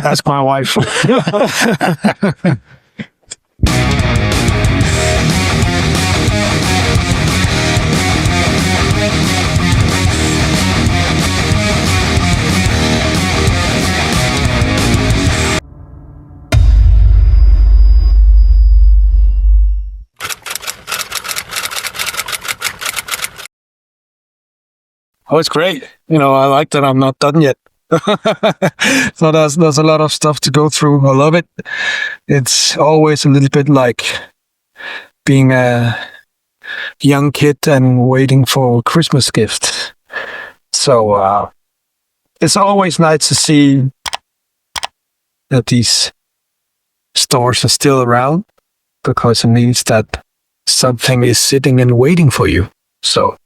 Ask my wife. Oh, it's great. I like that I'm not done yet. So there's a lot of stuff to go through. I love it. It's always a little bit like being a young kid and waiting for a Christmas gift. So it's always nice to see that these stores are still around, because it means that something is sitting and waiting for you. So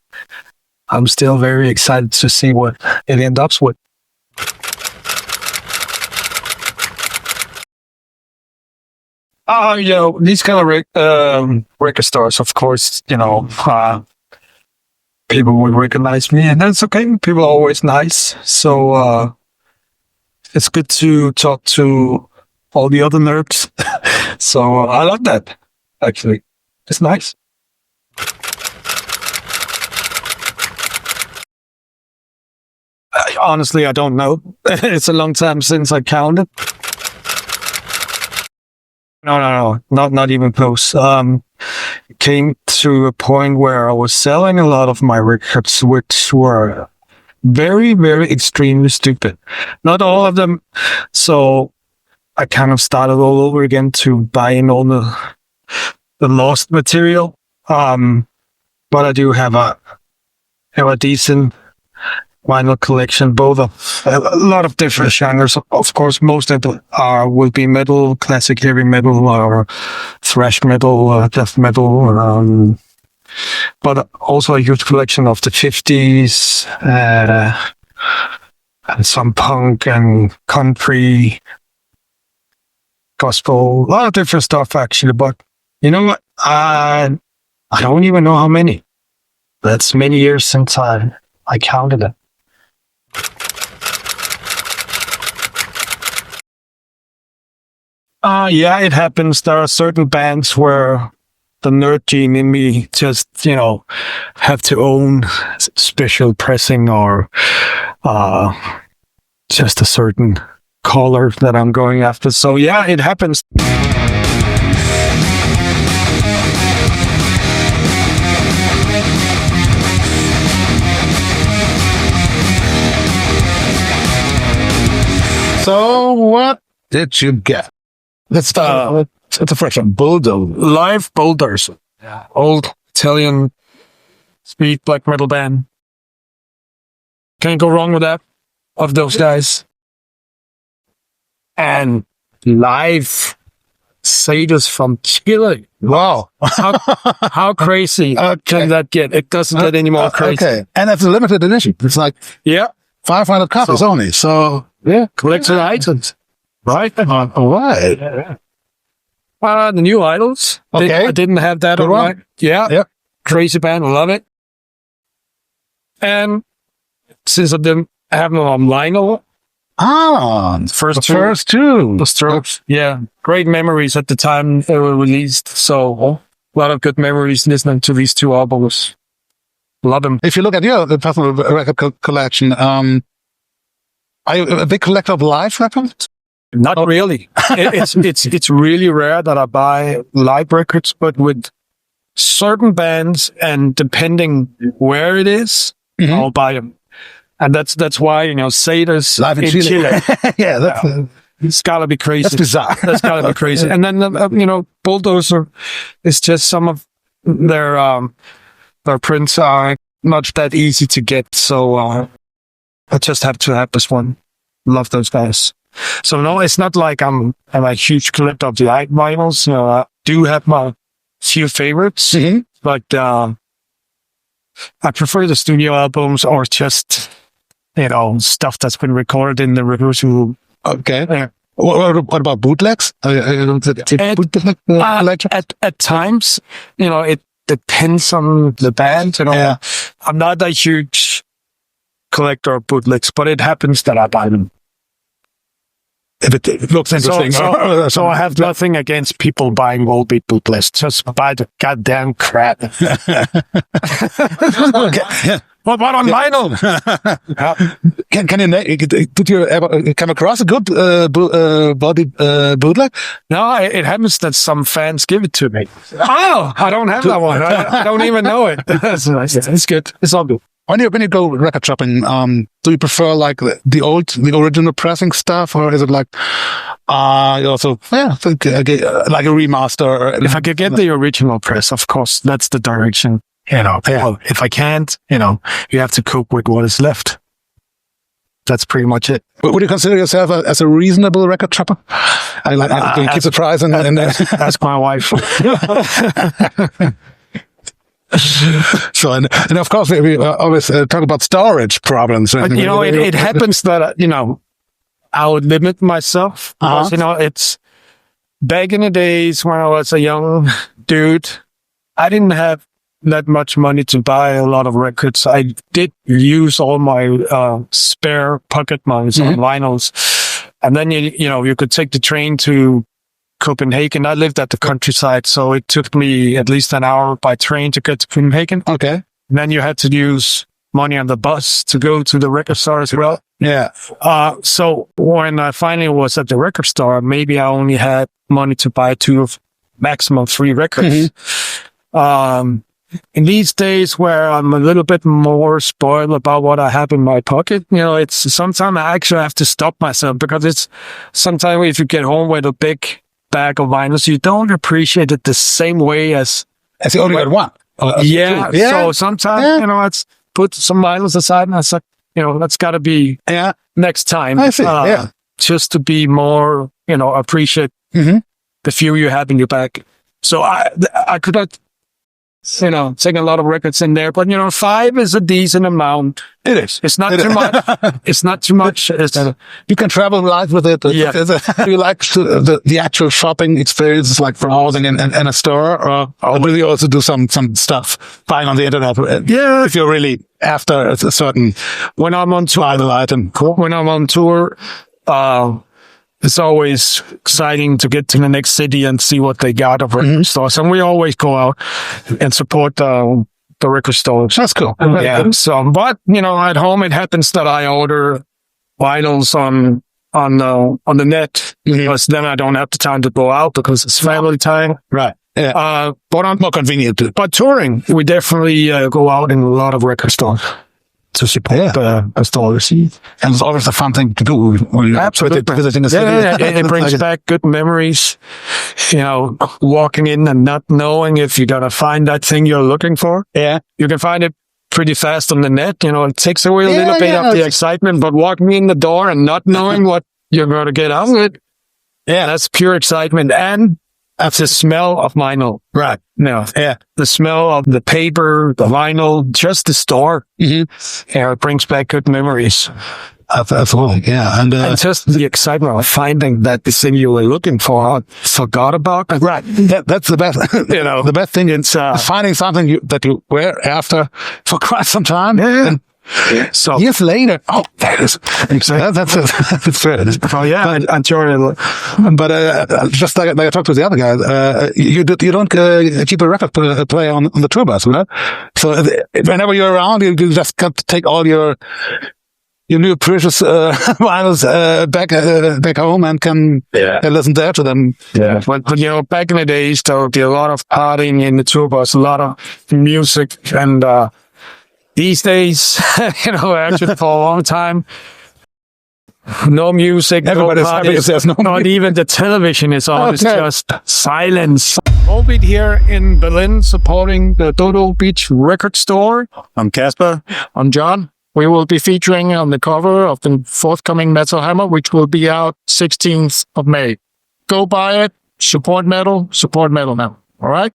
I'm still very excited to see what it ends up with. These kind of record stores, of course, people will recognize me, and that's okay. People are always nice. So it's good to talk to all the other nerds. So I love that, actually. It's nice. Honestly, I don't know. It's a long time since I counted. No, not even close. It came to a point where I was selling a lot of my records, which were very, very extremely stupid. Not all of them. So I kind of started all over again to buy in all the lost material. But I do have a decent vinyl collection, both of a lot of different genres. Of course, most of them will be metal, classic heavy metal, or thrash metal, death metal, but also a huge collection of the 50s, and some punk and country, gospel, a lot of different stuff actually. But you know what? I don't even know how many. That's many years since I counted it. Yeah, it happens. There are certain bands where the nerd gene in me just, have to own special pressing or just a certain color that I'm going after. So yeah, it happens. So what did you get? Let's start. It's a fresh one. Bulldozer. Live Boulders. Yeah. Old Italian speed black metal band. Can't go wrong with that. Of those guys. And live Satyrs from Chile. Wow. How crazy can that get? It doesn't get any more crazy. Okay. And it's a limited edition. It's like 500 copies only. So yeah, collection items. Right. All right. The New Idols. Okay. I didn't have that on my. Yeah. Yep. Crazy band. I love it. And since I didn't have them on vinyl. First two. The Strokes. Yeah. Great memories at the time they were released. So a lot of good memories listening to these two albums. Love them. If you look at your personal record collection, are you a big collector of live records? Not really. It's really rare that I buy live records, but with certain bands and depending where it is, I'll buy them. And that's why, Satyrs live in Chile. Yeah, it's gotta be crazy. That's bizarre. That's gotta be crazy. And then, Bulldozer is just some of their prints are not that easy to get. So, I just have to have this one. Love those guys. So no, it's not like I'm a huge collector of the vinyls. I do have my few favorites, but I prefer the studio albums or just stuff that's been recorded in the rehearsal. Okay. What about bootlegs? At times, it depends on the band. Yeah. I'm not a huge collector of bootlegs, but it happens that I buy them. if it looks interesting. So I have nothing against people buying Volbeat bootlegs. Just buy the goddamn crap. Yeah. What on vinyl? Did you ever come across a good bootleg? No, it happens that some fans give it to me. Oh, I don't have that one. I don't even know it. It's good. It's all good. When you go record shopping, do you prefer like the original pressing stuff, or is it like you also like a remaster? If I could get the original press, of course, that's the direction. Well, if I can't, you have to cope with what is left. That's pretty much it. Would you consider yourself as a reasonable record shopper? I keep the price and ask my wife. So, and of course, we always talk about storage problems. But, it happens that, I would limit myself. Because, it's back in the days when I was a young dude, I didn't have that much money to buy a lot of records. I did use all my spare pocket monies on vinyls. And then, you could take the train to Copenhagen. I lived at the countryside, so it took me at least an hour by train to get to Copenhagen. Okay. And then you had to use money on the bus to go to the record store as well. Yeah. So when I finally was at the record store, maybe I only had money to buy 2 of maximum 3 records. In these days where I'm a little bit more spoiled about what I have in my pocket, it's sometimes I actually have to stop myself, because it's sometimes if you get home with a big bag of vinyls, you don't appreciate it the same way as you only got one. Yeah. So sometimes, let's put some vinyls aside, and I said, that's got to be next time. I see. Just to be more, appreciate the few you have in your bag. So I could not, take a lot of records in there, but 5 is a decent amount. It is. It's not too much. It's not too much. You can travel live with it. Yeah. Do you like the actual shopping experience, like browsing in a store, or will you also do some stuff buying on the internet? Yeah. If you're really after a certain when I'm on tour, item. When I'm on tour, it's always exciting to get to the next city and see what they got of record stores. And we always go out and support the record stores. That's cool. Yeah. So, but, at home, it happens that I order vinyls on the net, because then I don't have the time to go out because it's family time. Right. Yeah. But I'm more convenient too. But touring, we definitely go out in a lot of record stores to support the stores. And it's always a fun thing to do when you're absolutely visiting a city. It brings back good memories. Walking in and not knowing if you're going to find that thing you're looking for. Yeah. You can find it pretty fast on the net. It takes away a little bit of the excitement, but walking in the door and not knowing what you're going to get out of it. Yeah. That's pure excitement. And that's the smell of vinyl. Right. No. Yeah. The smell of the paper, the vinyl, just the store. Yeah, it brings back good memories. Absolutely. Yeah. And just the excitement of finding that the thing you were looking for, forgot about. Right. That's the best. The best thing is finding something that you were after for quite some time. Yeah. And so years later, that is exactly that's fair. Oh yeah, I'm sure. But just like I talked to the other guy, you don't keep a record player on the tour bus, right? So whenever you're around, you just got to take all your new precious vinyls back home and can listen there to them. Yeah, but back in the days, there would be a lot of partying in the tour bus, a lot of music, and these days, actually for a long time, no music, everybody's happy if there's no not music. Even the television is on. It's just silence. Volbeat here in Berlin, supporting the Dodo Beach record store. I'm Casper. I'm John. We will be featuring on the cover of the forthcoming Metal Hammer, which will be out 16th of May. Go buy it. Support metal now. All right?